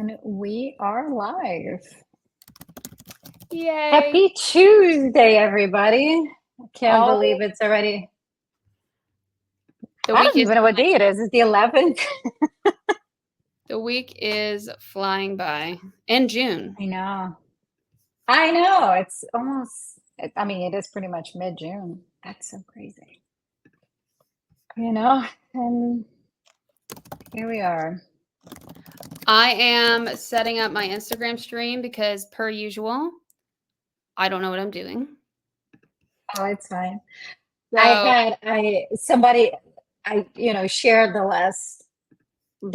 And we are live. Yay. Happy Tuesday, everybody. I can't All- believe it's already. The I week don't is even know what day it is. It's the 11th. the week is flying by. In June. I know. I know. It's almost, I mean, it is pretty much mid-June. That's so crazy. And here we are. I am setting up my Instagram stream because per usual, I don't know what I'm doing. Oh, it's fine. So, Somebody, shared the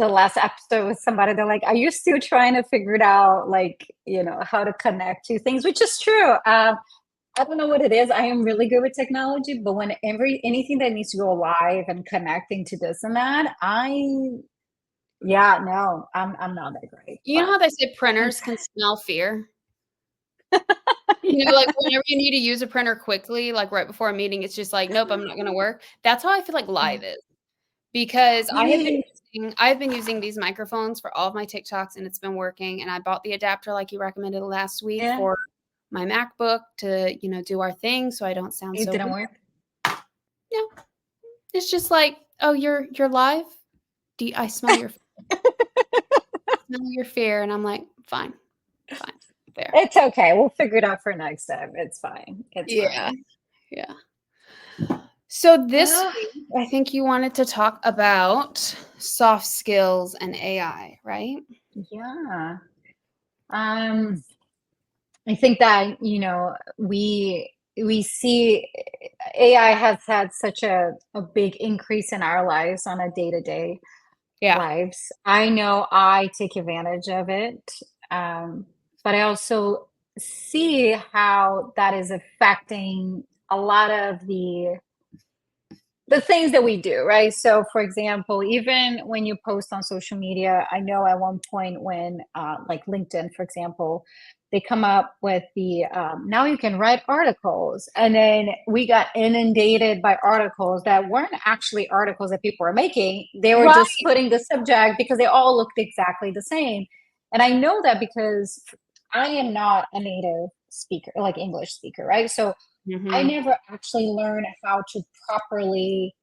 last episode with somebody. They're like, are you still trying to figure it out, like, how to connect to things, which is true. I don't know what it is. I am really good with technology, but when anything that needs to go live and connecting to this and that, no, I'm not that great. you know how they say printers can smell fear? Like whenever you need to use a printer quickly, like right before a meeting, it's just like, nope, I'm not going to work. That's how I feel like live is. Because I've been using these microphones for all of my TikToks and it's been working. And I bought the adapter like you recommended last week for my MacBook to, do our thing so I don't sound It so didn't weird. work. No. It's just like, oh, you're live? I smell your fear. And I'm like, fine. There. It's okay. We'll figure it out for next time. It's fine. It's fine. Yeah. So this week, I think you wanted to talk about soft skills and AI, right? Yeah. I think that, we see AI has had such a big increase in our lives on a day-to-day lives. I know I take advantage of it, but I also see how that is affecting a lot of the things that we do, right? So, for example, even when you post on social media, I know at one point when, like LinkedIn, for example, they come up with the now you can write articles, and then we got inundated by articles that weren't actually articles that people were making. They were just putting the subject because they all looked exactly the same. And I know that because I am not a native speaker, like English speaker, right? So I never actually learned how to properly,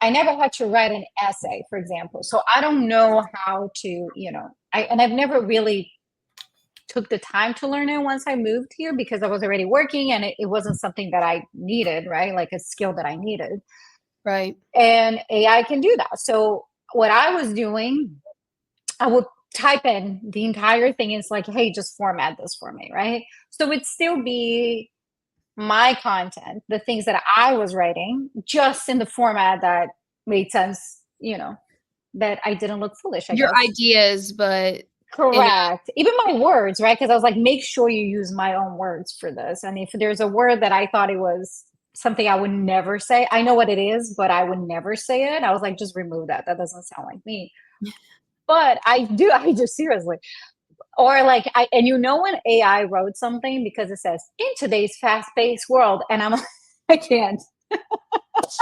I never had to write an essay, for example. So I don't know how to, I've never really took the time to learn it once I moved here because I was already working and it wasn't something that I needed, right? Like a skill that I needed. Right. And AI can do that. So what I was doing, I would type in the entire thing. It's like, hey, just format this for me, right? So it'd still be my content, the things that I was writing, just in the format that made sense, that I didn't look foolish, I Your guess. ideas, but correct. Even my words, right? Because I was like, make sure you use my own words for this. And if there's a word that I thought it was something I would never say, I know what it is, but I would never say it. I was like, just remove that. That doesn't sound like me. But I do seriously. Or like and when AI wrote something because it says in today's fast-paced world, and I'm like, I can't.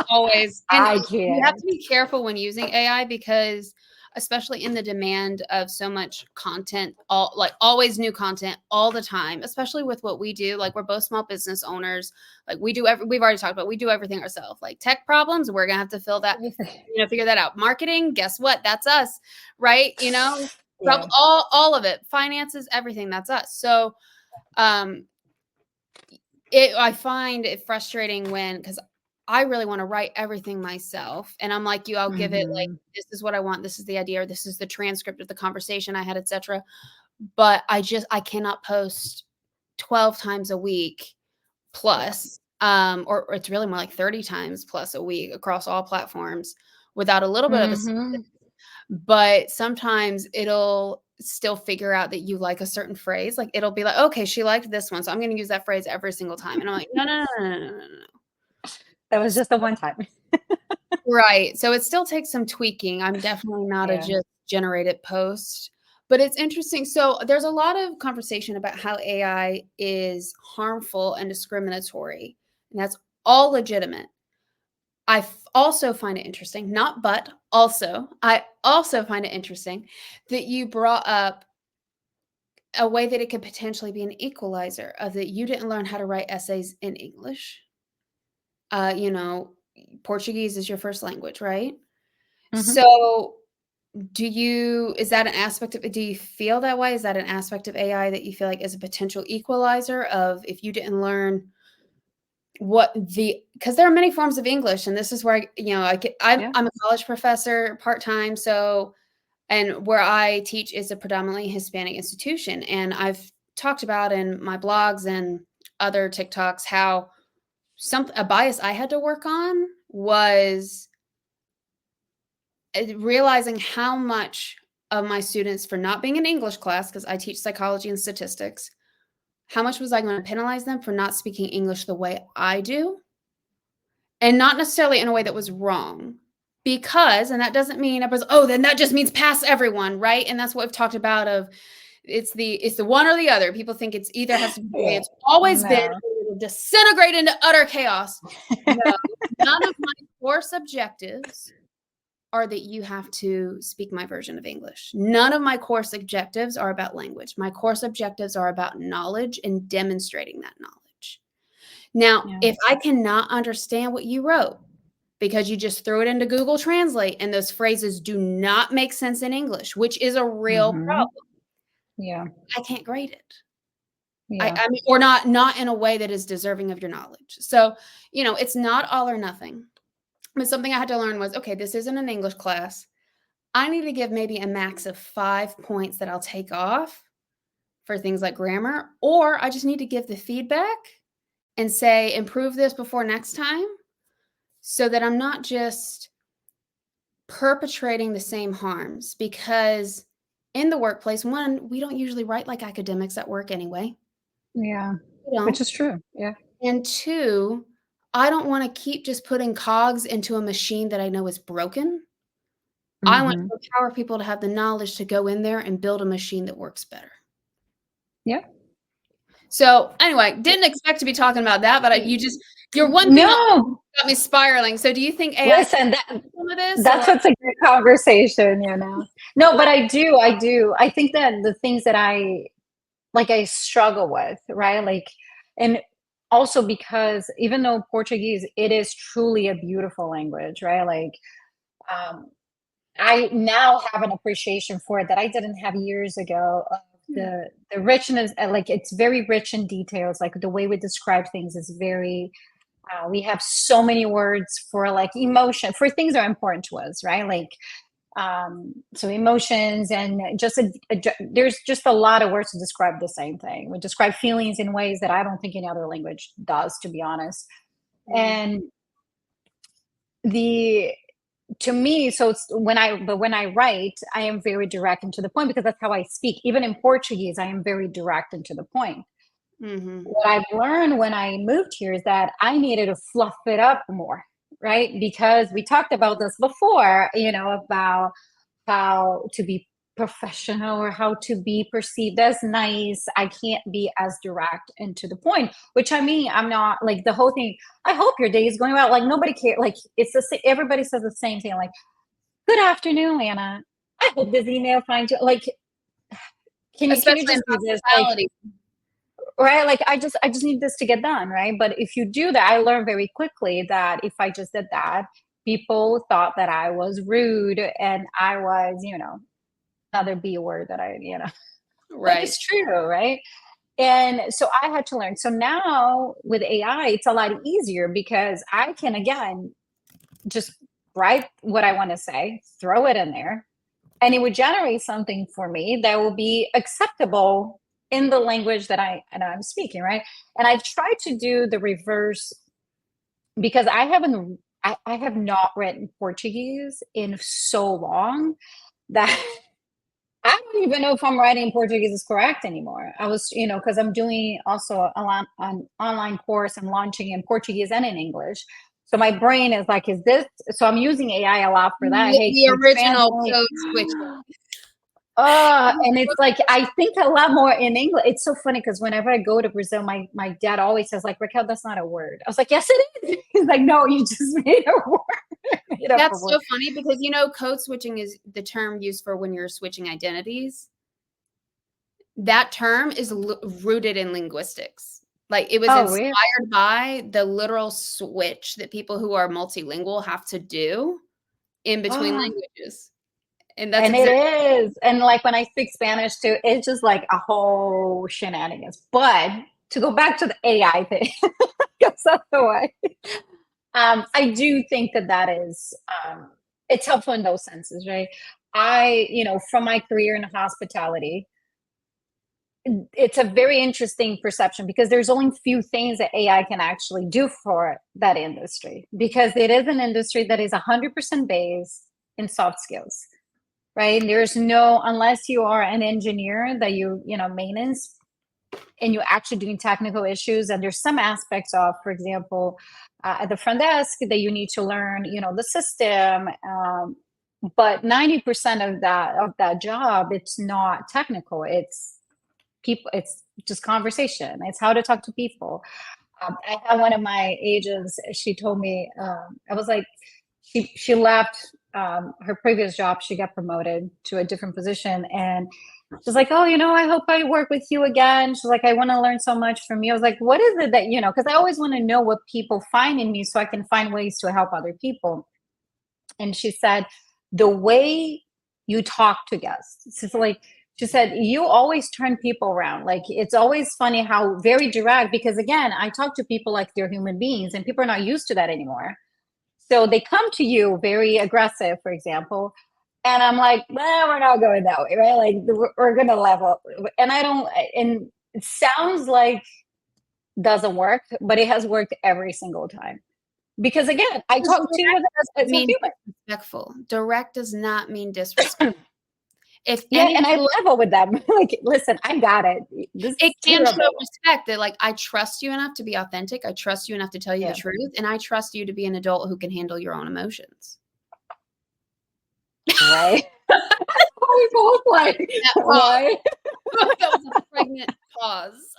Always. And I can't. You have to be careful when using AI because especially in the demand of so much content, always new content all the time, especially with what we do. Like we're both small business owners. Like we've already talked about, we do everything ourselves. Like tech problems, we're going to have to figure that out. Marketing, guess what? That's us, right? All of it, finances, everything, that's us. So, I find it frustrating because I really want to write everything myself. And I'm like you, I'll give it like, this is what I want. This is the idea, or this is the transcript of the conversation I had, etc. But I cannot post 12 times a week plus, or it's really more like 30 times plus a week across all platforms without a little bit of a, but sometimes it'll still figure out that you like a certain phrase. Like it'll be like, okay, she liked this one, so I'm going to use that phrase every single time. And I'm like, no. That was just the one time. Right. So it still takes some tweaking. I'm definitely not a just generated post, but it's interesting. So there's a lot of conversation about how AI is harmful and discriminatory, and that's all legitimate. I also find it interesting, I also find it interesting that you brought up a way that it could potentially be an equalizer of that you didn't learn how to write essays in English. You know, Portuguese is your first language, right? Mhm. So is that an aspect of it? Do you feel that way? Is that an aspect of AI that you feel like is a potential equalizer of if you didn't learn because there are many forms of English, and this is where Yeah. I'm a college professor part-time, so and where I teach is a predominantly Hispanic institution, and I've talked about in my blogs and other TikToks how a bias I had to work on was realizing how much of my students, for not being in English class, because I teach psychology and statistics, how much was I going to penalize them for not speaking English the way I do? And not necessarily in a way that was wrong. And that doesn't mean then that just means pass everyone, right? And that's what we've talked about of it's the one or the other. People think it's either has to be the way Yeah. it's always been, No. or it'll disintegrate into utter chaos. No, none of my course objectives are that you have to speak my version of English. None of my course objectives are about language. My course objectives are about knowledge and demonstrating that knowledge. Now, Yeah. if I cannot understand what you wrote because you just threw it into Google Translate and those phrases do not make sense in English, which is a real Mhm. problem, Yeah. I can't grade it. Yeah. I mean, or not in a way that is deserving of your knowledge. So, it's not all or nothing. But something I had to learn was, okay, this isn't an English class. I need to give maybe a max of 5 points that I'll take off for things like grammar, or I just need to give the feedback and say, improve this before next time so that I'm not just perpetrating the same harms. Because in the workplace, one, we don't usually write like academics at work anyway. Yeah. We Which don't. is true. Yeah. And two, I don't want to keep just putting cogs into a machine that I know is broken. I want Mhm. to empower people to have the knowledge to go in there and build a machine that works better. Yeah. So anyway, didn't expect to be talking about that, but you're one thing No. got me spiraling. So do you think AI can Listen, do some of this or? that's what's a good conversation, you know? No, but I do. I think that the things that I struggle with, right? Like, and also because even though Portuguese, it is truly a beautiful language, right? Like, um, I now have an appreciation for it that I didn't have years ago. Of Yeah. the richness, like it's very rich in details. Like the way we describe things is very. We have so many words for like emotion for things that are important to us, right? Like so emotions and there's just a lot of words to describe the same thing. We describe feelings in ways that I don't think any other language does, to be honest. Mm, And the to me, so it's when I write, I am very direct and to the point because that's how I speak. Even in Portuguese, I am very direct and to the point. mhm. What I've learned when I moved here is that I needed to fluff it up more, right? Because we talked about this before, about how to be professional or how to be perceived as nice. I can't be as direct and to the point, which I mean, I'm not like the whole thing. I hope your day is going well. Like nobody cares. Like it's the same. Everybody says the same thing. Like, good afternoon, Lana. I hope this email finds you. Like, can you Especially in just do this? Like, hospitality. right, like I just need this to get done, right? But if you do that, I learned very quickly that if I just did that, people thought that I was rude and I was, another B word that but Right. it's true, right? And so I had to learn. So now with AI, it's a lot easier because I can again just write what I want to say, throw it in there, and it would generate something for me that will be acceptable in the language that I'm speaking, right? And I've tried to do the reverse because I have not written Portuguese in so long that I don't even know if I'm writing Portuguese is correct anymore. I was, because I'm doing also an online course and launching in Portuguese and in English. So my brain is like, is this? So I'm using AI a lot for that. Hey, The can you original translate? code switching. And it's like I think a lot more in English. It's so funny because whenever I go to Brazil, my dad always says like, Raquel, that's not a word. I was like, yes, it is. He's like, no, you just made a word. Made up a That's word. so funny because code switching is the term used for when you're switching identities. that term is rooted in linguistics. Like, it was Oh, really? inspired by the literal switch that people who are multilingual have to do in between Oh, languages. And that's and it exactly is. And like when I speak Spanish too, it's just like a whole shenanigans. But to go back to the AI thing, because that's the way. I do think that that is it's helpful in those senses, right? From my career in hospitality, it's a very interesting perception because there's only few things that AI can actually do for that industry because it is an industry that is 100% based in soft skills, right? There's no, unless you are an engineer that maintenance and you're actually doing technical issues, and there's some aspects of, for example, at the front desk that you need to learn, the system. But 90% of that job, it's not technical. It's people. It's just conversation. It's how to talk to people. I had one of my agents. She told me, I was like, she left her previous job. She got promoted to a different position, and she's like, oh, I hope I work with you again. She's like, I want to learn so much from you. I was like, what is it that, because I always want to know what people find in me so I can find ways to help other people. And she said, the way you talk to guests. It's like, she said, you always turn people around. Like, it's always funny how very direct, because again, I talk to people like they're human beings and people are not used to that anymore. So they come to you very aggressive, for example, and I'm like, well, we're not going that way, right? Like we're gonna level, and I don't. And it sounds like doesn't work, but it has worked every single time. Because again, I because talk to you direct as doesn't a mean human. disrespectful. Direct does not mean disrespect. If Yeah, any and I level with them. Like, listen, I got it. This It is can show terrible. respect that, like, I trust you enough to be authentic, I trust you enough to tell you the Yeah, truth, and I trust you to be an adult who can handle your own emotions. right. We both like That pause. what? That was a pregnant pause.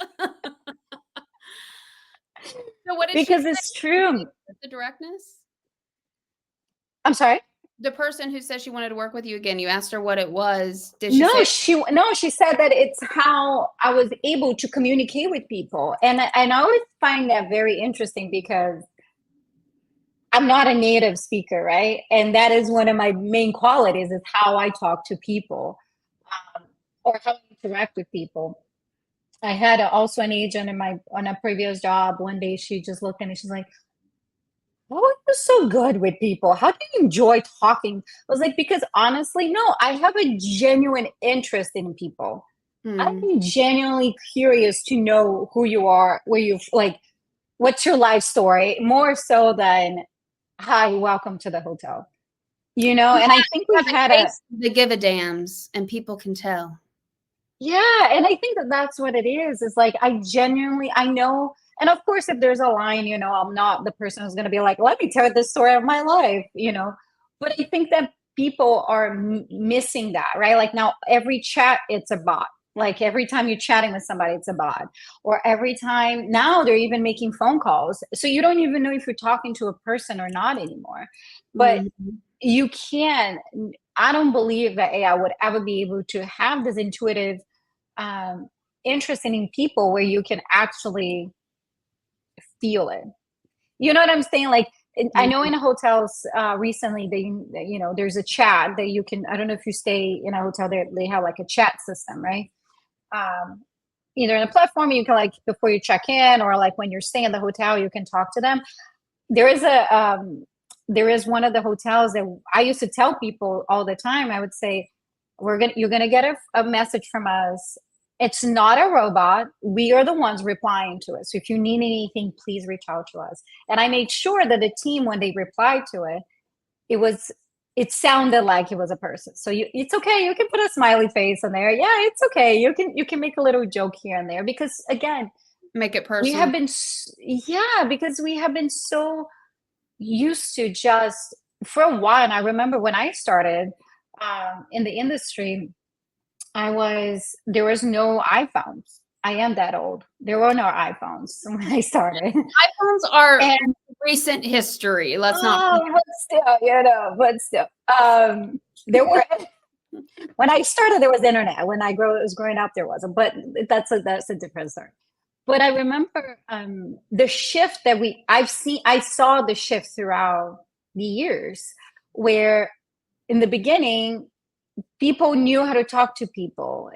So what did she Because say? it's Did she true. agree with the directness? I'm sorry. The person who said she wanted to work with you again, you asked her what it was. Did she No, say, she said that it's how I was able to communicate with people. And I always find that very interesting because I'm not a native speaker, right? And that is one of my main qualities is how I talk to people, um, or how I interact with people. I had also an agent on a previous job. One day she just looked at me, she's like, how are you so good with people? How do you enjoy talking? I was like, because honestly, no, I have a genuine interest in people. "Hmm, I'm genuinely curious to know who you are, where you like, what's your life story, more so than hi, welcome to the hotel. And I think you have we've a had case to give a dams, and people can tell." yeah, and I think that that's what it is like I know, and of course, if there's a line, I'm not the person who's going to be like, let me tell you the story of my life. But I think that people are missing that, right? Like now, every chat, it's a bot. Like every time you're chatting with somebody, it's a bot. Or every time now they're even making phone calls. So you don't even know if you're talking to a person or not anymore. But Mhm. you can, I don't believe that AI would ever be able to have this intuitive um, interesting in people where you can actually feel it. You know what I'm saying? Like, I know Mhm. in hotels recently, there's a chat that you can. I don't know if you stay in a hotel, they have like a chat system, right? Um, Either in a platform you can like before you check in, or like when you're staying in the hotel, you can talk to them. There is there is one of the hotels that I used to tell people all the time. I would say, you're gonna get a message from us. It's not a robot. We are the ones replying to it. So if you need anything, please reach out to us. And I made sure that the team, when they replied to it, it was it sounded like it was a person. So it's okay. You can put a smiley face in there. Yeah, it's okay. You can make a little joke here and there because again, Make it we have personal. been yeah, because we have been so used to just for a while. And I remember when I started in the industry, there was no iPhones. I am that old. There were no iPhones when I started. iPhones are And recent history, let's not oh, but still, but still. There were When I started, there was internet. When was growing up, there wasn't. But that's a different story. But I remember the shift that I saw the shift throughout the years, where in the beginning, people knew how to talk to people.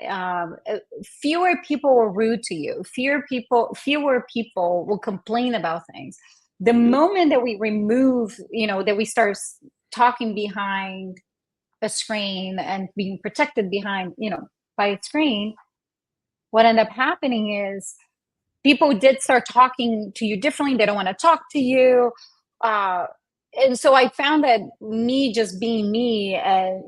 Fewer people were rude to you. Fewer people will complain about things. The moment that we remove, that we start talking behind a screen and being protected behind, by a screen, what ended up happening is people did start talking to you differently. They don't want to talk to you. Uh, and so I found that me just being me and,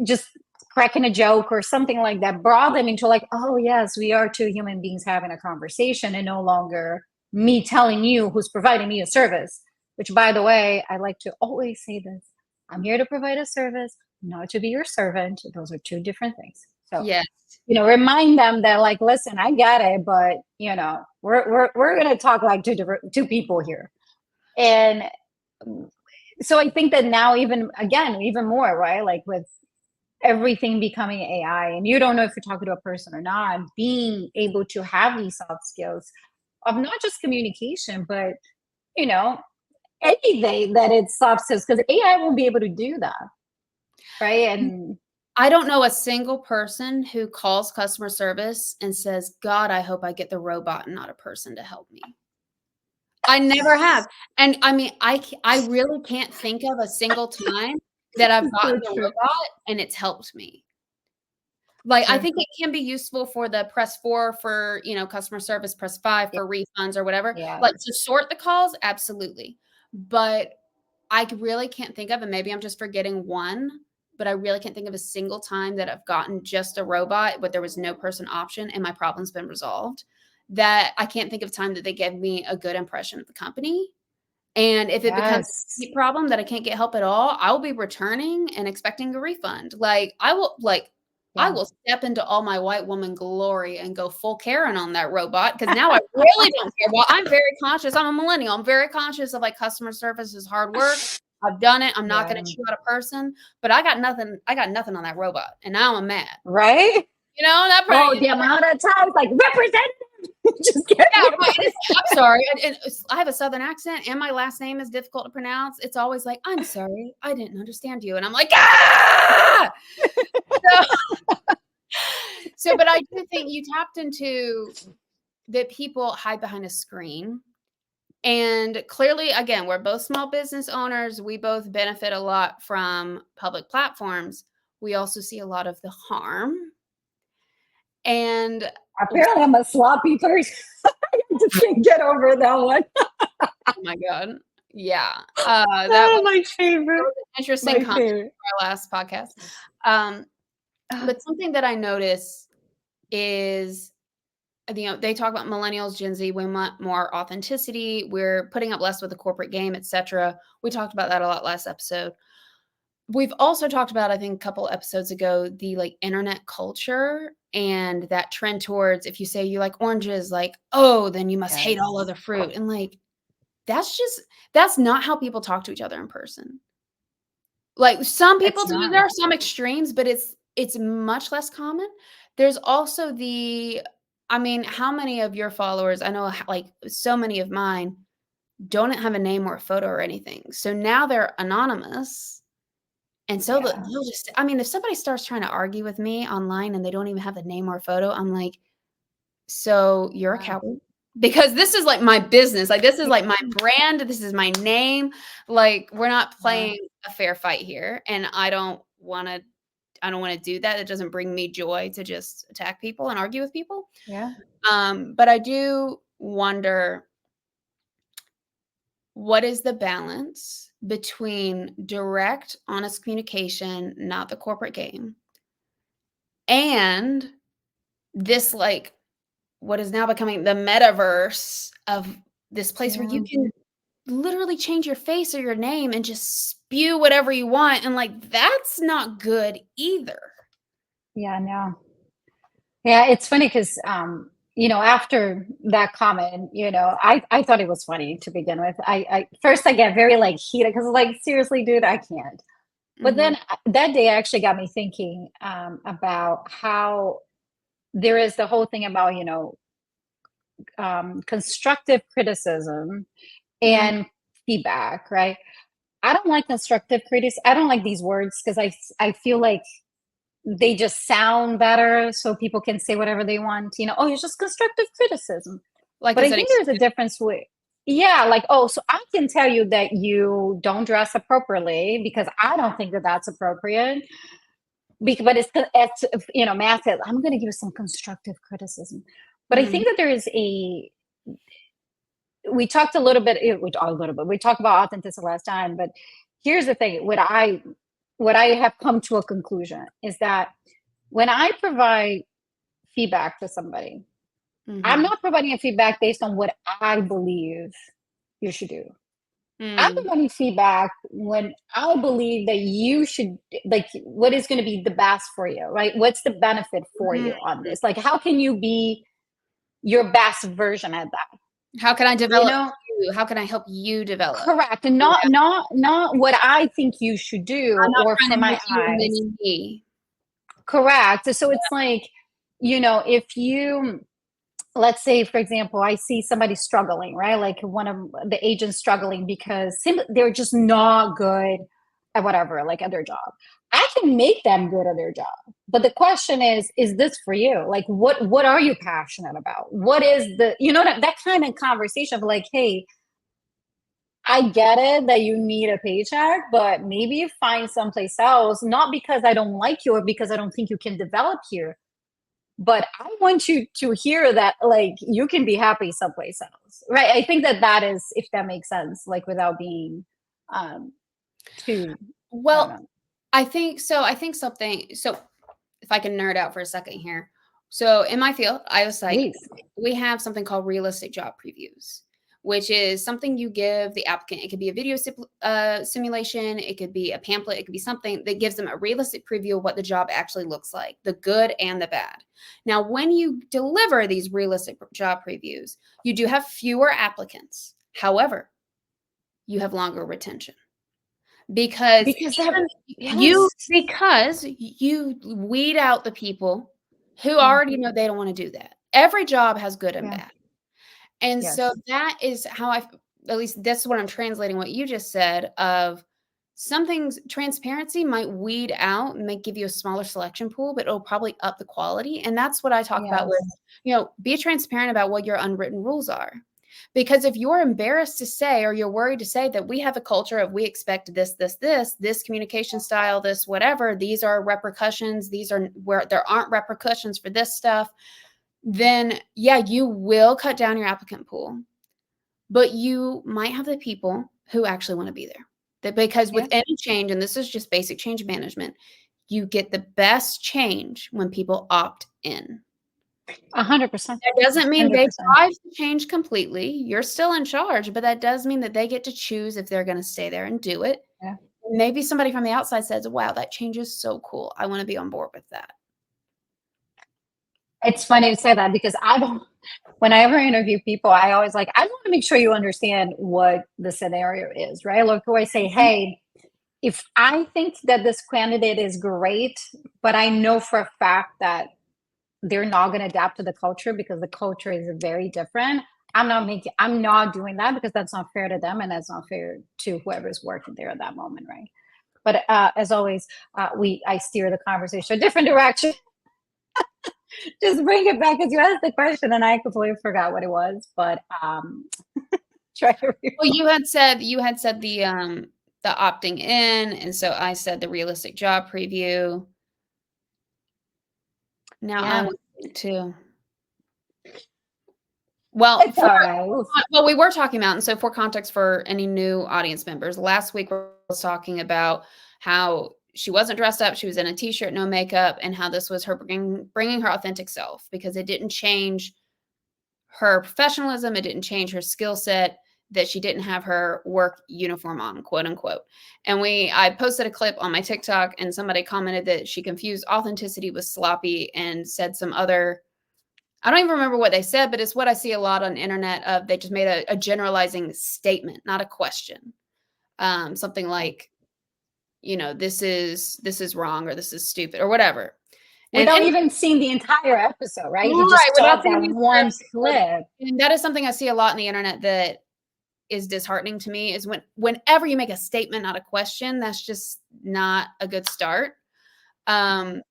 just cracking a joke or something like that brought them into like, oh yes, we are two human beings having a conversation and no longer me telling you who's providing me a service, which by the way, I like to always say this. I'm here to provide a service, not to be your servant. Those are two different things. So, Yes. remind them that like, listen, I get it, but we're gonna talk like two people here. And so I think that now even more, right? Like with everything becoming AI, and you don't know if you're talking to a person or not, being able to have these soft skills of not just communication, but you know, anything that it's soft skills, because AI won't be able to do that, right? And I don't know a single person who calls customer service and says, God, I hope I get the robot and not a person to help me. I never have. And I mean, I really can't think of a single time that I've so gotten the true. robot and it's helped me. Like, I True. think it can be useful for the press 4 for, customer service, press 5 Yeah. for refunds or whatever. Yeah. Like, to sort the calls, absolutely. But I really can't think of, and maybe I'm just forgetting one, but I really can't think of a single time that I've gotten just a robot, but there was no person option and my problem's been resolved. That I can't think of time that they gave me a good impression of the company. And if it becomes Yes. a problem that I can't get help at all, I will be returning and expecting a refund. I Yeah. will step into all my white woman glory and go full Karen on that robot because now I really don't care. Well, I'm very conscious. I'm a millennial. I'm very conscious of like customer service is hard work. I've done it. I'm not going Yeah. to chew out a person, but I got nothing. I got nothing on that robot, and now I'm mad. Right. That Oh, probably the amount of times like representative just get yeah, me. right. I'm sorry. I have a Southern accent, and my last name is difficult to pronounce. It's always like, "I'm sorry, I didn't understand you," and I'm like, "Ah!" But I do think you tapped into that people hide behind a screen, and clearly, again, we're both small business owners. We both benefit a lot from public platforms. We also see a lot of the harm, and Apparently, I'm a sloppy person. I just can't get over that one. oh my god, yeah, that Oh, was my favorite. an interesting My comment favorite. our last podcast. Um, but something that I notice is, they talk about millennials, Gen Z, we want more authenticity. We're putting up less with the corporate game, etc. We talked about that a lot last episode. We've also talked about, I think, a couple episodes ago, the like internet culture and that trend towards if you say you like oranges, like, oh, then you must hate all Yes. other fruit. And like, that's not how people talk to each other in person. Like, some people It's do, not. there are some extremes, but it's much less common. There's also I mean, how many of your followers, I know like so many of mine don't have a name or a photo or anything. So now they're anonymous. And so Yeah. they'll just, I mean, if somebody starts trying to argue with me online and they don't even have a name or a photo, I'm like, so you're a Yeah. coward? Because this is like my business. Like, this is like my brand. This is my name. Like, we're not Yeah. playing a fair fight here. And I don't want to do that. It doesn't bring me joy to just attack people and argue with people. Yeah. But I do wonder, what is the balance between direct, honest communication, not the corporate game, and this like what is now becoming the metaverse of this place where you Yeah. can literally change your face or your name and just spew whatever you want, and like that's not good either. Yeah. No. Yeah. It's funny because, after that comment, I thought it was funny to begin with. First I get very like heated because like seriously, dude, I can't. But Mhm. then that day actually got me thinking about how there is the whole thing about, constructive criticism Mhm. and feedback, right? I don't like constructive criticism. I don't like these words because I feel like they just sound better so people can say whatever they want. Oh, it's just constructive criticism. Like, But is I that think there's a difference with, yeah, like, oh, so I can tell you that you don't dress appropriately because I don't think that that's appropriate. But Matt says, I'm going to give you some constructive criticism. But I Mhm. think that there is we talked a little bit, we talked about authenticity last time, but here's the thing. What I have come to a conclusion is that when I provide feedback to somebody, I'm Mhm. not providing a feedback based on what I believe you should do. I'm Mm. providing feedback when I believe that you should, like, what is going to be the best for you, right? What's the benefit for Mhm. you on this? Like, how can you be your best version at that? How can I You develop know, you? How can I help you develop? correct. And Yeah. not what I think you should do I'm not or trying from to my make you a eyes. mini me. Correct. So it's like, if you, let's say, for example, I see somebody struggling, right? Like one of the agents struggling because they're just not good at whatever, like at their job. I can make them good at their job. But the question is this for you? Like, what are you passionate about? What is that kind of conversation of like, hey, I get it that you need a paycheck, but maybe you find someplace else, not because I don't like you or because I don't think you can develop here, but I want you to hear that like you can be happy someplace else, right? I think that is, if that makes sense, like without being um too, I don't Well, know. I think something so if I can nerd out for a second here. So in my field, I was like, Please. we have something called realistic job previews, which is something you give the applicant. It could be a video simulation, it could be a pamphlet, it could be something that gives them a realistic preview of what the job actually looks like, the good and the bad. Now, when you deliver these realistic job previews, you do have fewer applicants. However, you have longer retention because Because that, you yes. because you weed out the people who Yeah. already know they don't want to do that. Every job has good and Yeah. bad. And so Yes. that is how at least that's what I'm translating what you just said of something's transparency might weed out and might give you a smaller selection pool, but it'll probably up the quality. And that's what I talk about with, Yes. be transparent about what your unwritten rules are. Because if you're embarrassed to say, or you're worried to say that we have a culture of we expect this communication style, this whatever, these are repercussions, these are where there aren't repercussions for this stuff, then yeah, you will cut down your applicant pool, but you might have the people who actually want to be there. That because with Yeah. any change, and this is just basic change management, you get the best change when people opt in. 100%. That doesn't mean they 100%. drive the change completely. You're still in charge, but that does mean that they get to choose if they're going to stay there and do it. Yeah. Maybe somebody from the outside says, "Wow, that change is so cool. I want to be on board with that." It's funny you say that because I don't, when I ever interview people, I always like, I want to make sure you understand what the scenario is, right? Like, do I say, Mhm. hey, if I think that this candidate is great, but I know for a fact that they're not going to adapt to the culture because the culture is very different. I'm not doing that because that's not fair to them and that's not fair to whoever's working there at that moment, right? But as always, I steer the conversation a different direction. Just bring it back because you asked the question and I completely forgot what it was. But try to. Well, you had said the opting in, and so I said the realistic job preview. Now I Yeah, want to well, it's all right. well, we were talking about, and so for context for any new audience members, last week we was talking about how she wasn't dressed up, she was in a t-shirt, no makeup, and how this was her bringing her authentic self because it didn't change her professionalism, it didn't change her skill set, that she didn't have her work uniform on, quote unquote. And I posted a clip on my TikTok and somebody commented that she confused authenticity with sloppy and said some other, I don't even remember what they said, but it's what I see a lot on the internet of they just made a generalizing statement, not a question. Something like, this is wrong, or this is stupid, or whatever. Without And even seeing the entire episode, right? He right, just without saw seeing that these one clips, clip. and that is something I see a lot on the internet that is disheartening to me, is whenever you make a statement, not a question, that's just not a good start. So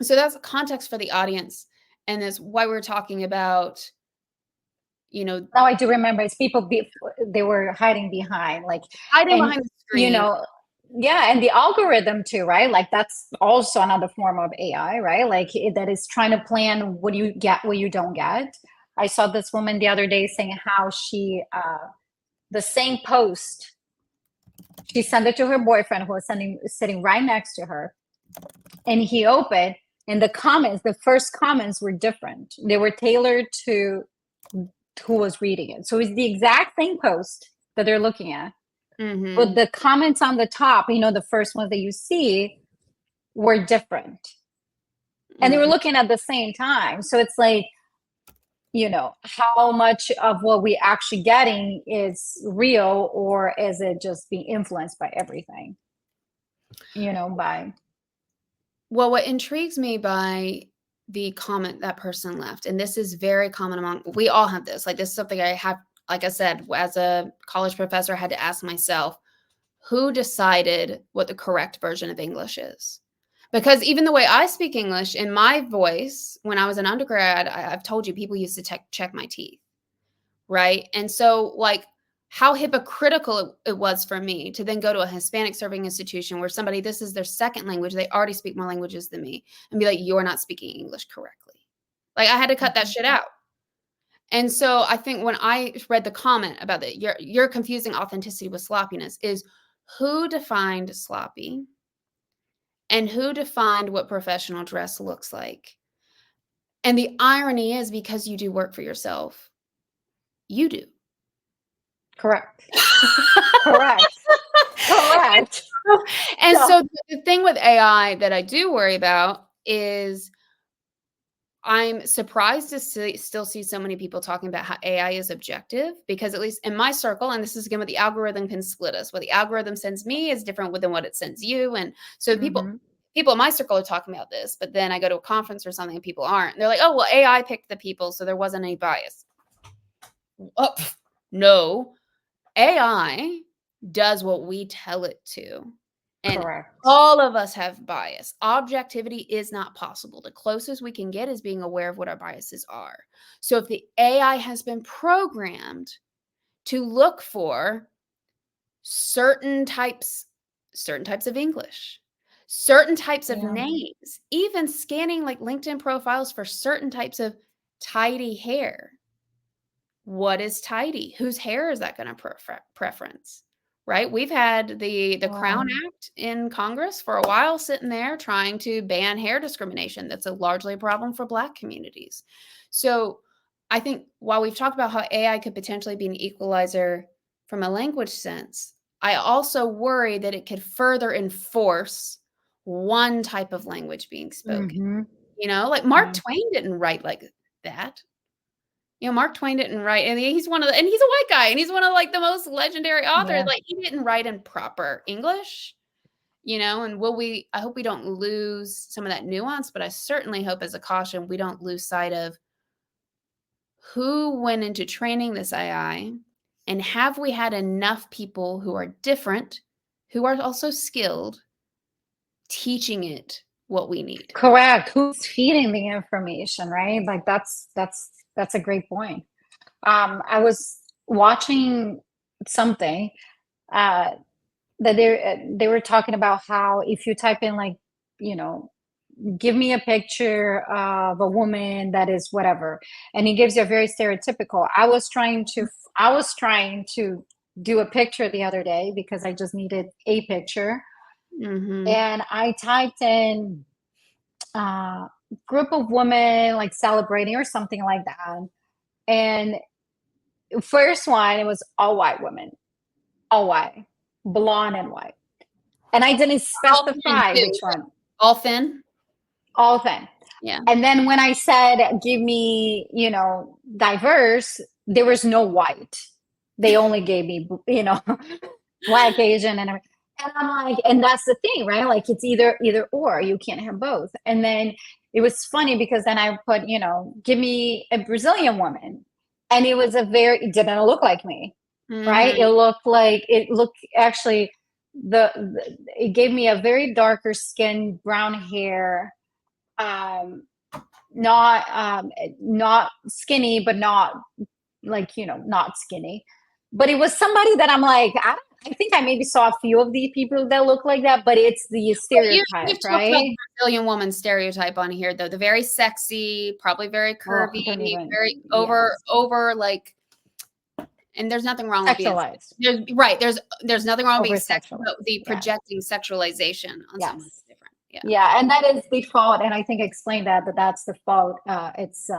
that's context for the audience, and that's why we're talking about, Now I do remember it's they were hiding behind, like, hiding and behind the you screen. know, yeah, and the algorithm too, right? Like that's also another form of AI, right? Like that is trying to plan what you get, what you don't get. I saw this woman the other day saying how the same post, she sent it to her boyfriend who was sitting right next to her, and he opened, and the first comments were different. They were tailored to who was reading it. So it's the exact same post that they're looking at, but the comments on the top, the first ones that you see, were different. And they were looking at the same time. So it's like, how much of what we actually getting is real, or is it just being influenced by everything? By Well, what intrigues me by the comment that person left, and this is very common we all have this, like, this is something I have, like I said, as a college professor, I had to ask myself, who decided what the correct version of English is? Because even the way I speak English in my voice, when I was an undergrad, I've told you, people used to check my teeth, right? And so, like, how hypocritical it was for me to then go to a Hispanic serving institution where somebody, this is their second language, they already speak more languages than me, and be like, you're not speaking English correctly. Like, I had to cut that shit out. And so I think when I read the comment about that, you're confusing authenticity with sloppiness, is who defined sloppy and who defined what professional dress looks like? And the irony is, because you do work for yourself, you do. correct. Correct. Correct. And So, so the thing with AI that I do worry about is, I'm surprised to still see so many people talking about how AI is objective, because at least in my circle, and this is again what the algorithm can split us, what the algorithm sends me is different than what it sends you. And so people in my circle are talking about this, but then I go to a conference or something and people aren't. They're like, oh, well, AI picked the people, so there wasn't any bias. Oh, no. AI does what we tell it to. And correct. all of us have bias. Objectivity is not possible. The closest we can get is being aware of what our biases are. So if the AI has been programmed to look for certain types of English, certain types of Yeah. names, even scanning like LinkedIn profiles for certain types of tidy hair. What is tidy? Whose hair is that going to preference? Right? We've had the Crown Wow. Act in Congress for a while, sitting there trying to ban hair discrimination. That's largely a problem for Black communities. So I think while we've talked about how AI could potentially be an equalizer from a language sense, I also worry that it could further enforce one type of language being spoken. Like Mark Yeah. Twain didn't write like that. Mark Twain didn't write, and he's and he's a white guy, and he's one of like the most legendary authors. Yeah. Like, he didn't write in proper English, and I hope we don't lose some of that nuance, but I certainly hope, as a caution, we don't lose sight of who went into training this AI, and have we had enough people who are different, who are also skilled, teaching it what we need. Correct. Who's feeding the information, right? Like that's a great point. I was watching something uh that they were talking about how if you type in, like, you know, give me a picture of a woman that is whatever, and he gives you a very stereotypical. I was trying to do a picture the other day because I just needed a picture, Mhm. and I typed in uh group of women like celebrating or something like that, and first one, it was all white women, all white, blonde and white, and I didn't All thin specify which too. one. All thin? All thin. Yeah. And then when I said, give me, diverse, there was no white. They only gave me, Black, Asian, and everything. And I'm like, and that's the thing, right? Like it's either or. You can't have both. And then it was funny because then I put, give me a Brazilian woman. And it was it didn't look like me, right? Mhm. It looked actually it gave me a very darker skin, brown hair, um, not skinny, but not like, not skinny. But it was somebody that I'm like, I think I maybe saw a few of these people that look like that, but it's the But stereotype, you've talked about the right? Brazilian woman stereotype on here, though. The very sexy, probably very Oh, curvy, don't even, very yes. over like, and there's nothing wrong with being Sexualized, there's right, there's nothing wrong with being over sexy, but sexualized. the Yeah. projecting sexualization on someone is Yes. different. Yeah. Yeah, and that is the fault. And I think I explained that's the fault. It's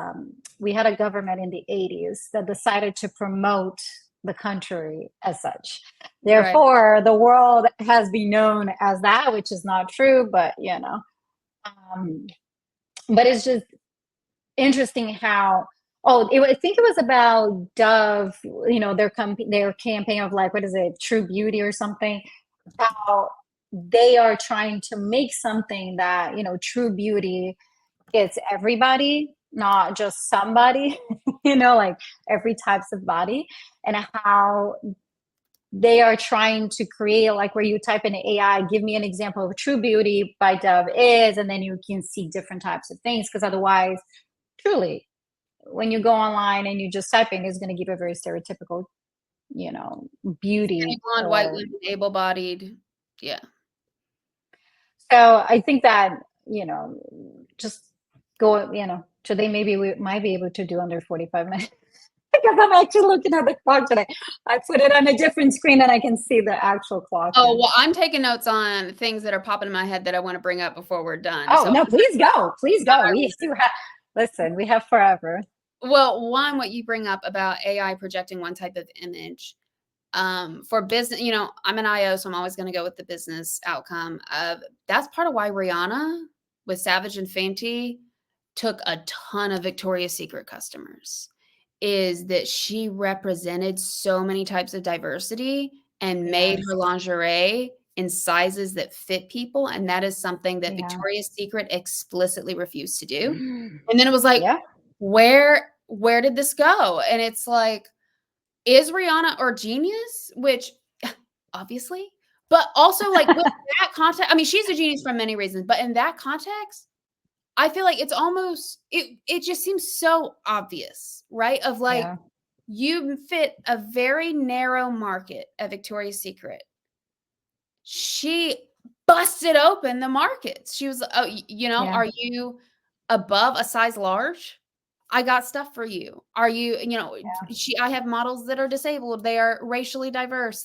We had a government in the 80s that decided to promote the country as such. Right. Therefore, the world has been known as that, which is not true, but um, but it's just interesting how I think it was about Dove, their campaign of like, what is it, True Beauty or something, how they are trying to make something that, true beauty is everybody, not just somebody, like every types of body, and how they are trying to create, like, where you type in AI, give me an example of true beauty by Dove is, and then you can see different types of things, because otherwise, truly, when you go online and you just type in, it's going to give a very stereotypical, you know, Skinny, beauty. blonde, white Or women, able-bodied. Yeah. so I think that, just go, today maybe we might be able to do under 45 minutes. Because I'm actually looking at the clock today. I put it on a different screen and I can see the actual clock Oh, now. well, I'm taking notes on things that are popping in my head that I wanna bring up before we're done, Oh, so no, please go. Please go. I We still have, listen, we have forever. well, one, what you bring up about AI projecting one type of image, for business, I'm an IO, so I'm always gonna go with the business outcome of that's part of why Rihanna with Savage and Fenty took a ton of Victoria's Secret customers, is that she represented so many types of diversity and made Yes. her lingerie in sizes that fit people, and that is something that Yeah. Victoria's Secret explicitly refused to do. And then it was like, Yeah. where did this go? And it's like, is Rihanna or genius? Which obviously, but also like with that context, I mean, she's a genius for many reasons, but in that context, I feel like it's almost it just seems so obvious, right? Of like Yeah. you fit a very narrow market at Victoria's Secret. She busted open the markets. She was, oh, Yeah. are you above a size large? I got stuff for you. Are you, I have models that are disabled. They are racially diverse.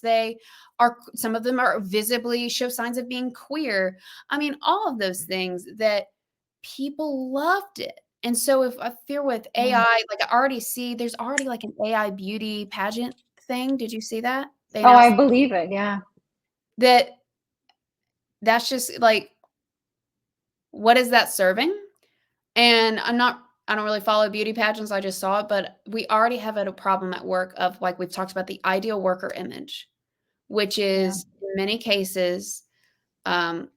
Some of them are visibly show signs of being queer. I mean, all of those things that people loved it. And so if I fear with Yeah. AI, like I already see there's already like an AI beauty pageant thing. Did you see that? They Oh, I announced believe it. Yeah. that that's just like, what is that serving? And I don't really follow beauty pageants. I just saw it, but we already have a problem at work of like we've talked about the ideal worker image, which Yeah. is in many cases, um,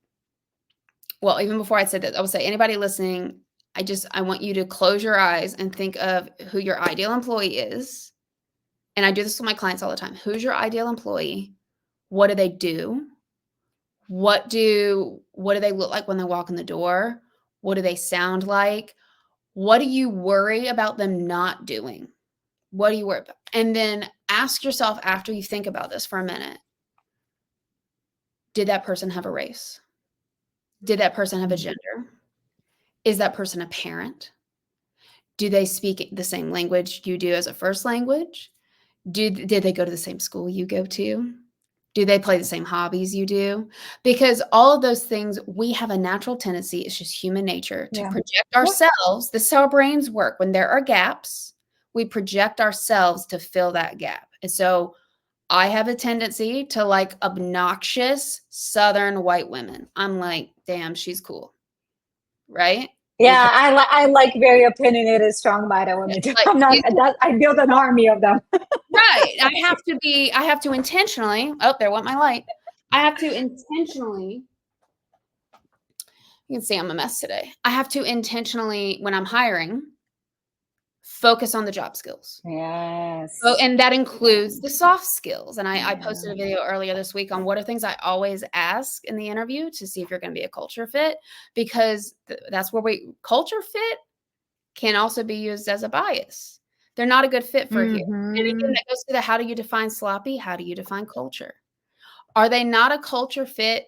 well, even before I said that, I would say anybody listening, I want you to close your eyes and think of who your ideal employee is. And I do this with my clients all the time. Who's your ideal employee? What do they do? What do they look like when they walk in the door? What do they sound like? What do you worry about them not doing? What do you worry about? And then ask yourself after you think about this for a minute, did that person have a race? Did that person have a Mm. gender? Is that person a parent? Do they speak the same language you do as a first language? Did they go to the same school you go to? Do they play the same hobbies you do? Because all of those things, we have a natural tendency, it's just human nature to Yeah. project Yeah. ourselves. This is how our brains work. When there are gaps, we project ourselves to fill that gap. And so I have a tendency to like obnoxious Southern white women. I'm like, damn, she's cool. Right? Because Yeah. I like very opinionated, strong-minded women too. like I'm not, she's I build an army of them. right. I have to intentionally, oh, there went my light. I have to intentionally, you can see I'm a mess today. I have to intentionally, when I'm hiring, focus on the job skills. Oh, Yes. and that includes the soft skills. And I Yeah. posted a video earlier this week on what are things I always ask in the interview to see if you're going to be a culture fit, because that's where culture fit can also be used as a bias. They're not a good fit for here. And again, Mm-hmm. that goes to the, how do you define sloppy? How do you define culture? Are they not a culture fit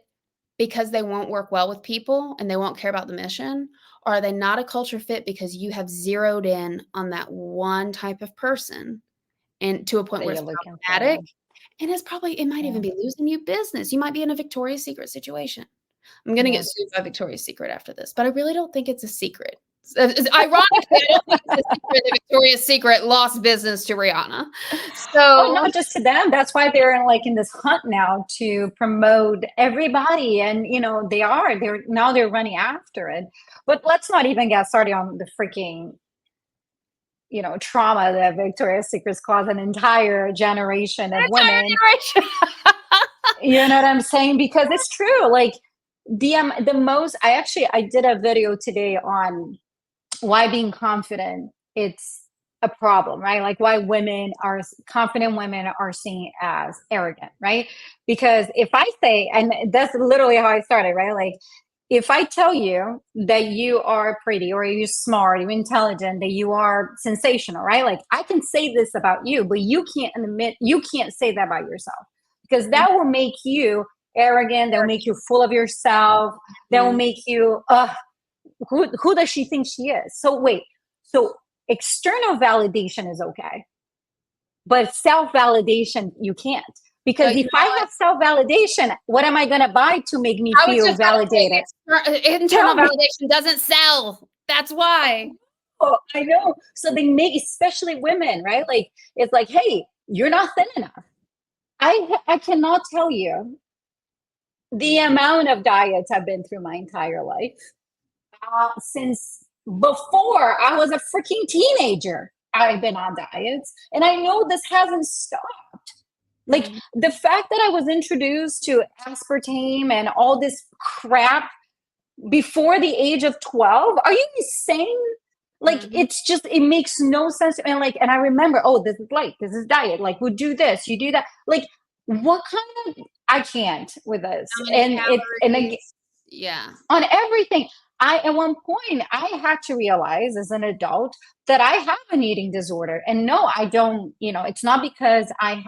because they won't work well with people and they won't care about the mission? Or are they not a culture fit because you have zeroed in on that one type of person and to a point That where you're it's looking problematic for. and it might even Yeah. be losing you business. You might be in a Victoria's Secret situation. I'm going to get Yes. sued by Victoria's Secret after this, but I really don't think it's a secret. Ironically, I don't think it's a secret that Victoria's Secret lost business to Rihanna. Oh, So not just to them. That's why they're in this hunt now to promote everybody. And they're running after it. But let's not even get started on the freaking, trauma that Victoria's Secret's caused an entire generation an of women. entire generation. You know what I'm saying? Because it's true. Like the most I did a video today on why being confident it's a problem, right? Like why confident women are seen as arrogant, right? Because if I say, and that's literally how I started, right? Like if I tell you that you are pretty or you're smart, you're intelligent, that you are sensational, right? Like I can say this about you, but you can't say that about yourself, because that will make you arrogant, that will make you full of yourself, that will Mhm. make you who does she think she is? So wait, so external validation is okay, but self-validation you can't. Because You if know I what? have self-validation, what am I going to buy to make me I was feel just about to validated? say internal Tell me. validation doesn't sell. That's why. Oh, I know. So they make, especially women, right? Like it's like, hey, you're not thin enough. I cannot tell you the amount of diets I've been through my entire life, since before I was a freaking teenager. I've been on diets, and I know this hasn't stopped. Like Mhm. the fact that I was introduced to aspartame and all this crap before the age of 12, are you insane? Like Mhm. it makes no sense. And I remember, oh, this is light, this is diet, like we do this, you do that. Like what kind of, I can't with this. How many And again, calories? Yeah. on everything. At one point I had to realize as an adult that I have an eating disorder. And no, I don't, it's not because I'm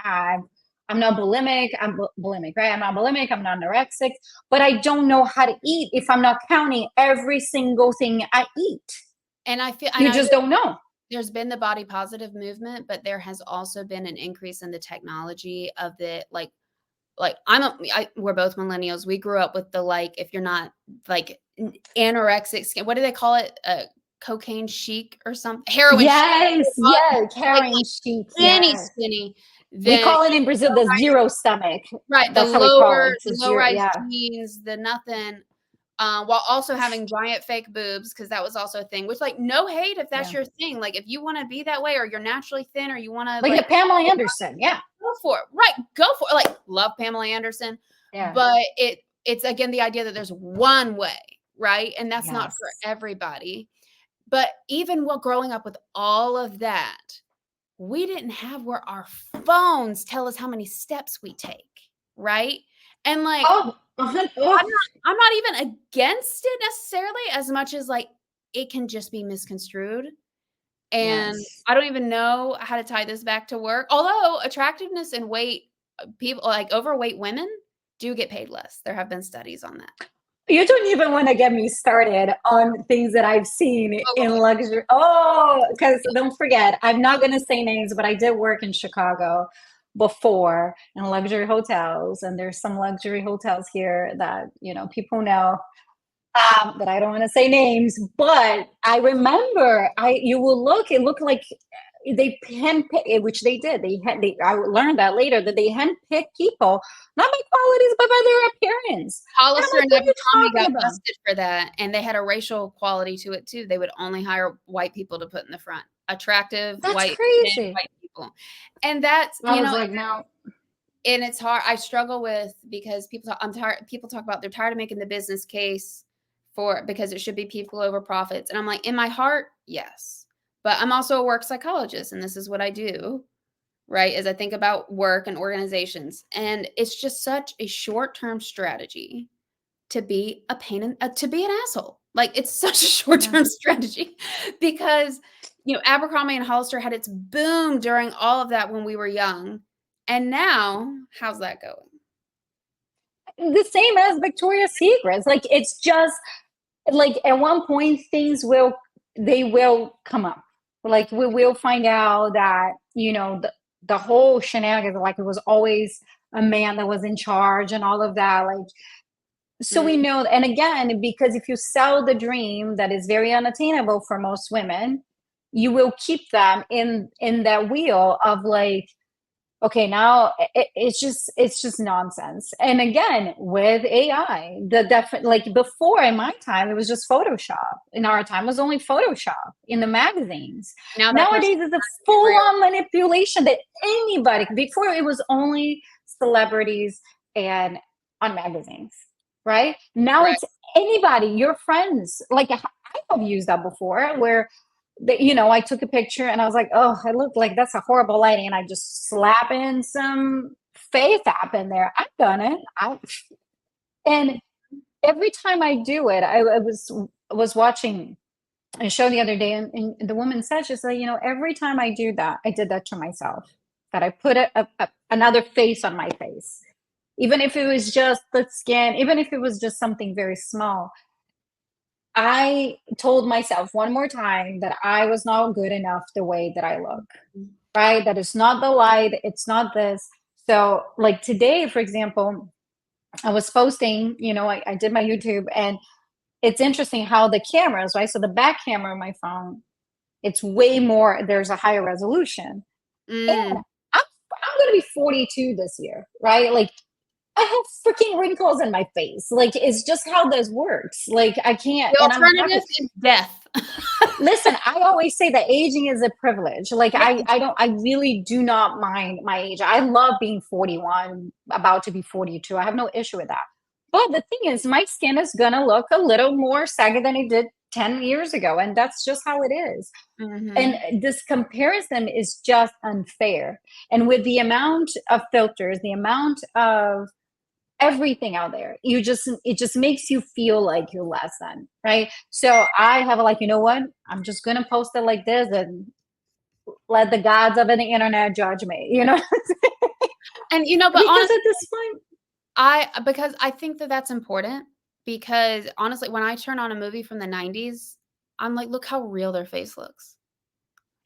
not bulimic. I'm bulimic, right? I'm not bulimic. I'm not anorexic, but I don't know how to eat if I'm not counting every single thing I eat. And I You know just don't know. there's been the body positive movement, but there has also been an increase in the technology of the we're both millennials. We grew up with the if you're not like anorexic skin, what do they call it? Cocaine chic or something, heroin chic. Yes, yeah, Like carrying sheep. skinny, Yeah, skinny. we Then call it in Brazil the zero stomach. right, That's how we call it. It's a the low zero. rise Yeah, jeans, the nothing. While also having giant fake boobs, because that was also a thing. Which, no hate if that's yeah. your thing. Like, if you want to be that way, or you're naturally thin, or you want to Like the Pamela Anderson. Yeah, go for it. Right, go for it. Like, love Pamela Anderson, yeah. but it's again the idea that there's one way, right? And that's not for Yes. everybody. But even while growing up with all of that, we didn't have where our phones tell us how many steps we take, right? And Oh, oh, I'm not even against it necessarily as much as it can just be misconstrued. And yes. I don't even know how to tie this back to work. Although attractiveness and weight, people overweight women do get paid less. There have been studies on that. You don't even want to get me started on things that I've seen in Overweight. luxury. Oh, because don't forget, I'm not going to say names, but I did work in Chicago before in luxury hotels. And there's some luxury hotels here that, people know, that I don't want to say names, but I remember it looked like they handpick, which they did. I learned that later, that they handpick people, not by qualities, but by their appearance. And I'm Hollister like, and what are you Abercrombie got talking about? busted for that, and they had a racial quality to it too. They would only hire white people to put in the front, attractive That's white men, crazy. white people, and that's I was like, no. and it's hard. I struggle with because I'm tired. People talk about they're tired of making the business case for because it should be people over profits. And I'm like, in my heart, yes. But I'm also a work psychologist, and this is what I do, right? As I think about work and organizations. And it's just such a short-term strategy to be a pain in to be an asshole. Like it's such a Yeah. short-term strategy because Abercrombie and Hollister had its boom during all of that when we were young. And now, how's that going? The same as Victoria's Secrets. Like it's just like at one point things will come up. Like we will find out that, the whole shenanigans, like it was always a man that was in charge and all of that. Like so we Mm, know, and again, because if you sell the dream that is very unattainable for most women, you will keep them in that wheel of like, okay, now it's just nonsense. And again, with AI, the definite, like before in my time, it was just Photoshop. In our time, it was only Photoshop in the magazines. now that person Nowadays, it's a is real. full-on manipulation that anybody. Before, it was only celebrities and on magazines, right? Now Right. it's anybody, your friends. Like I have used that before, where I took a picture and I was like, oh, I look like that's a horrible lighting. And I just slap in some face app in there. I've done it. And every time I do it, I was watching a show the other day, and the woman said, she's like, every time I do that, I did that to myself, that I put another face on my face. Even if it was just the skin, even if it was just something very small, I told myself one more time that I was not good enough the way that I look, right? That it's not the light, it's not this. So, like today, for example, I was posting, I did my YouTube, and it's interesting how the cameras, right? So, the back camera of my phone, it's way more, there's a higher resolution. And Mm. I'm going to be 42 this year, right? Like, I have freaking wrinkles in my face. Like, it's just how this works. Like, I can't, The and I'm happy. alternative is death. Listen, I always say that aging is a privilege. Like Yeah. I really do not mind my age. I love being 41, about to be 42. I have no issue with that. But the thing is, my skin is gonna look a little more saggy than it did 10 years ago. And that's just how it is. And Mhm. this comparison is just unfair. And with the amount of filters, the amount of everything out there, it just makes you feel like you're less than, right? So I have like, you know what, I'm just gonna post it like this and let the gods of the internet judge me, And, but because honestly, at this point, because I think that that's important because honestly, when I turn on a movie from the 90s, I'm like, "Look how real their face looks."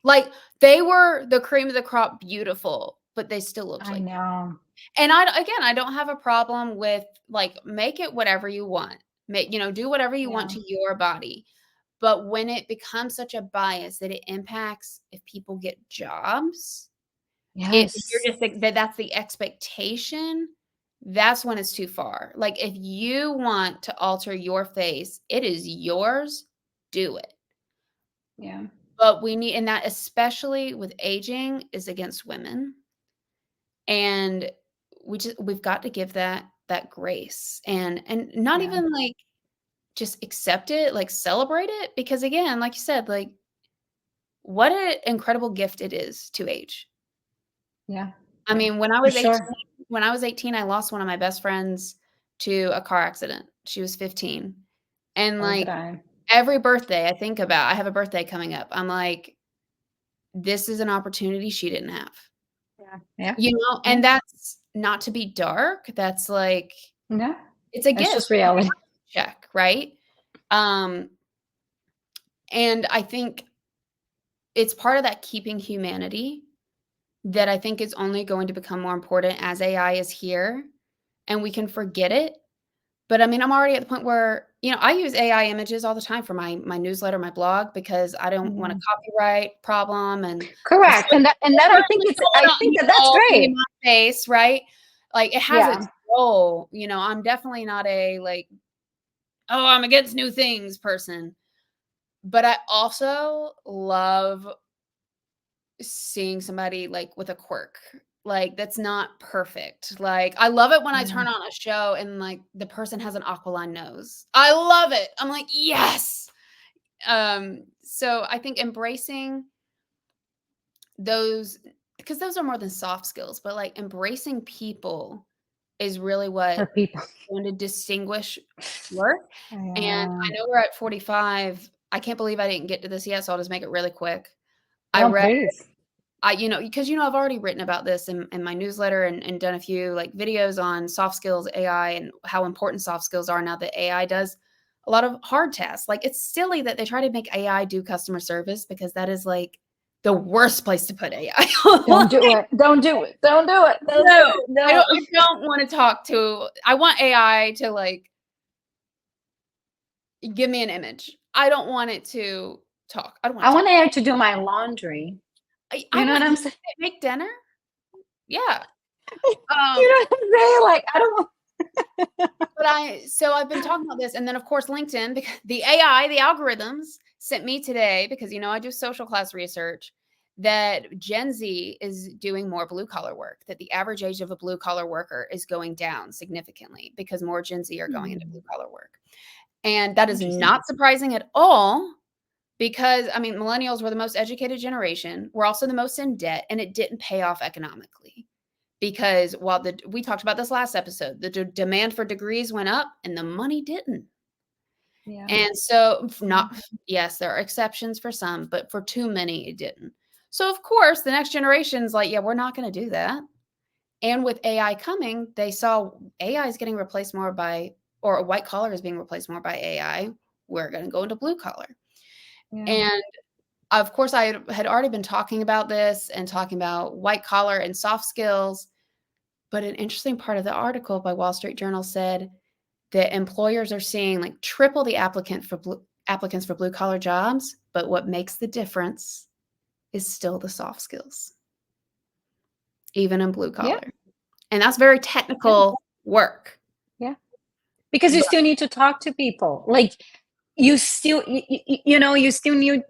Like, they were the cream of the crop beautiful, but they still looked I like know. and I don't have a problem with, like, make it whatever you want. Do whatever you want Yeah. to your body. But when it becomes such a bias that it impacts if people get jobs, if you're Yes. just like that's the expectation, that's when it's too far. Like, if you want to alter your face, it is yours, do it. Yeah. But we need and that especially with aging is against women, and we've got to give that grace and not Yeah. even, like, just accept it, like, celebrate it, because again, like you said, like, what an incredible gift it is to age. Yeah. I Yeah. mean, For sure. when I was 18, I lost one of my best friends to a car accident. She was 15. And, So did like, I. every birthday I have a birthday coming up. I'm like, "This is an opportunity she didn't have." Yeah. Yeah. Yeah. And that's not to be dark, that's like Yeah. it's a It's gift. just reality. Check, right? Um, and I think it's part of that keeping humanity that I think is only going to become more important as AI is here, and we can forget it. But, I mean, I'm already at the point where, I use AI images all the time for my newsletter, my blog, because I don't want a Yeah. copyright problem, and I Correct. certainly And that I think don't want that that's people in great. my face, right? Like, it has its Yeah. role, I'm definitely not a, like, "Oh, I'm against new things" person, but I also love seeing somebody, like, with a quirk. Like, that's not perfect. Like, I love it when I Yeah. turn on a show and, like, the person has an aquiline nose. I love it. I'm like, "Yes!" So I think embracing those, because those are more than soft skills, but, like, embracing people is really For what people. going to distinguish work. And Yeah. I know we're at 45. I can't believe I didn't get to this yet, so I'll just make it really quick. I No, read please. because, I've already written about this in my newsletter and done a few, like, videos on soft skills, AI, and how important soft skills are now that AI does a lot of hard tasks. Like, it's silly that they try to make AI do customer service, because that is, like, the worst place to put AI. Don't do it. Don't do it. Don't do it. Don't do No, it. I No. don't wanna talk to I want AI to, like, give me an image. I don't want it to talk. I don't wanna I talk. want AI to do my laundry. I You know what want I'm you saying? to make dinner? Yeah. You Um, know what I'm saying? Like, I don't want but I've been talking about this, and then, of course, LinkedIn, because the AI, the algorithms sent me today, because, I do social class research, that Gen Z is doing more blue collar work, that the average age of a blue collar worker is going down significantly because more Gen Z are going into blue collar work. And that is interesting. not surprising at all, because, I mean, millennials were the most educated generation. We're also the most in debt, and it didn't pay off economically, because while we talked about this last episode, the demand for degrees went up and the money didn't. Yeah. And so, Yeah. not yes, there are exceptions for some, but for too many, it didn't. So, of course, the next generation's like, yeah, we're not going to do that. And with AI coming, they saw AI is getting replaced more by, or white collar is being replaced more by AI. We're going to go into blue collar. Yeah. And of course, I had already been talking about this and talking about white collar and soft skills. But an interesting part of the article by Wall Street Journal said that employers are seeing, like, triple the applicants for blue collar jobs. But what makes the difference is still the soft skills, even in blue Yeah. collar. And that's very Yeah. technical work. Yeah. Because you But still need to talk to people. Like, you still you still need,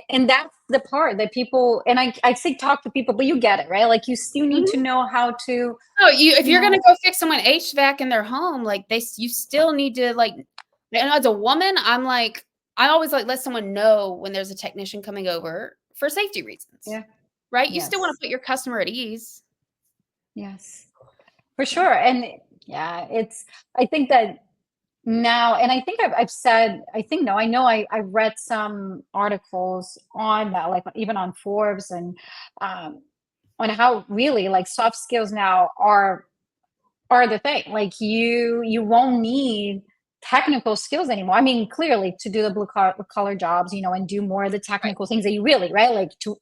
and that's the part that people, and I say talk to people, but you get it, right? Like, you still need to mhm. know how to, No, if you you're know gonna go fix someone HVAC in their home, like, you still need to, like, and as a woman, I always, like, let someone know when there's a technician coming over for safety reasons, yeah. right? You still wanna Yes. put your customer at ease. Yes. For Yeah. sure. And yeah, it's, I think that now, and I think I've said, I think, no, I know I read some articles on that, like even on Forbes, and um, on how really, like, soft skills now are the thing. Like, you won't need technical skills anymore. I mean, clearly, to do the blue collar jobs, and do more of the Right. technical things that you really, right, like, to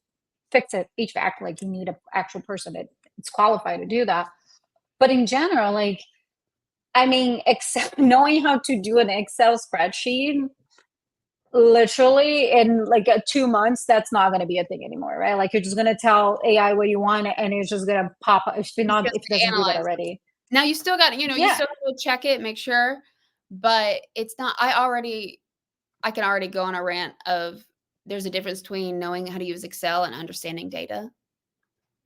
fix a HVAC, like, you need an actual person that's qualified to do that. But in general, like, I mean, Excel, knowing how to do an Excel spreadsheet, literally in like 2 months, that's not going to be a thing anymore, right? Like, you're just going to tell AI what you want, and it's just going to pop up, It's if just it gonna doesn't do that analyze. already. Now you still got you Yeah. still gotta check it, make sure, but it's not I can already go on a rant of, there's a difference between knowing how to use Excel and understanding data.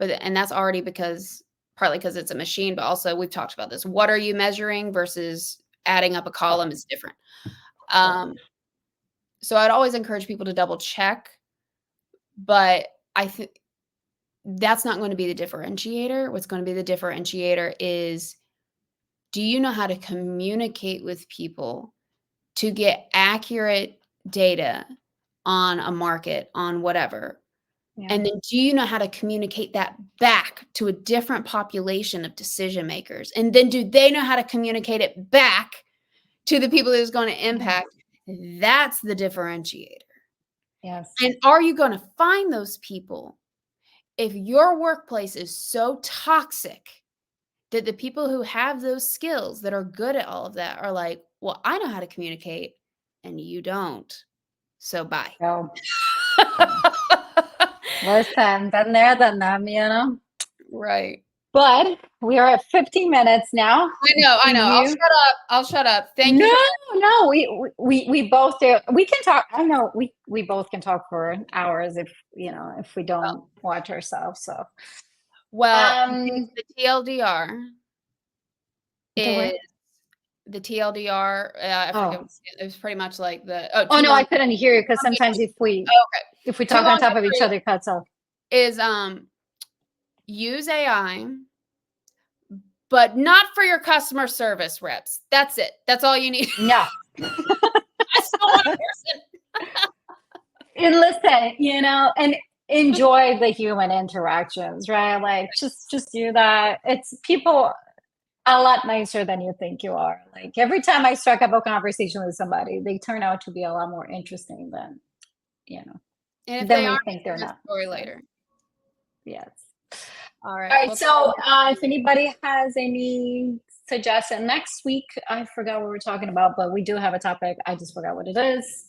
And that's already because, partly because it's a machine, but also we've talked about this. What are you measuring versus adding up a column is different. Correct. Um, so I'd always encourage people to double check, but I think that's not going to be the differentiator. What's going to be the differentiator is, do you know how to communicate with people to get accurate data on a market, on whatever? Yeah. And then, do you know how to communicate that back to a different population of decision makers? And then, do they know how to communicate it back to the people that it's going to Yeah. impact? That's the differentiator. Yes. And are you going to find those people if your workplace is so toxic that the people who have those skills that are good at all of that are like, well, I know how to communicate and you don't. So bye. So, yeah. Listen, been there, done that. Right. But we are at 15 minutes now. I Do know. I'll you? shut up. I'll shut up. Thank you No, for no, we both do. We can talk. I know we both can talk for hours if we don't watch ourselves. So Well, Um, the TLDR the is what? the TLDR, I forget, Oh. it was pretty much like the Oh, too no, I long. couldn't hear you because sometimes Oh, okay. if we Too talk on long top to of each breathe other, it cuts off. is, use AI, but not for your customer service reps. That's it. That's all you need. No. I still want a person. And listen, and enjoy the human interactions, right? Like just do that. It's people a lot nicer than you think you are. Like every time I strike up a conversation with somebody, they turn out to be a lot more interesting you know, And if than they we aren't, think it's they're a good not. story So later. yes. All right. All right. Well, So if anybody has any suggestion next week, I forgot what we're talking about, but we do have a topic. I just forgot what it is.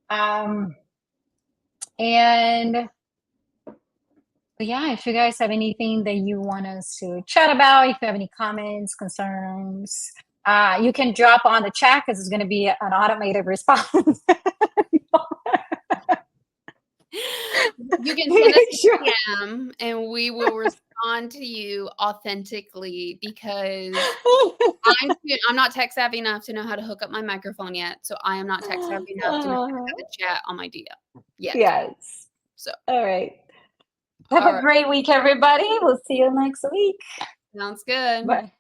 Um, and But yeah, if you guys have anything that you want us to chat about, if you have any comments, concerns, you can drop on the chat because it's going to be an automated response. you can send us Make sure. a DM and we will respond to you authentically because I'm not tech savvy enough to know how to hook up my microphone yet. So I am not tech savvy enough to know how to have a chat on my DM yet. Yes. So, All right. Have all a right. great week, everybody. We'll see you next week. Sounds good. Bye.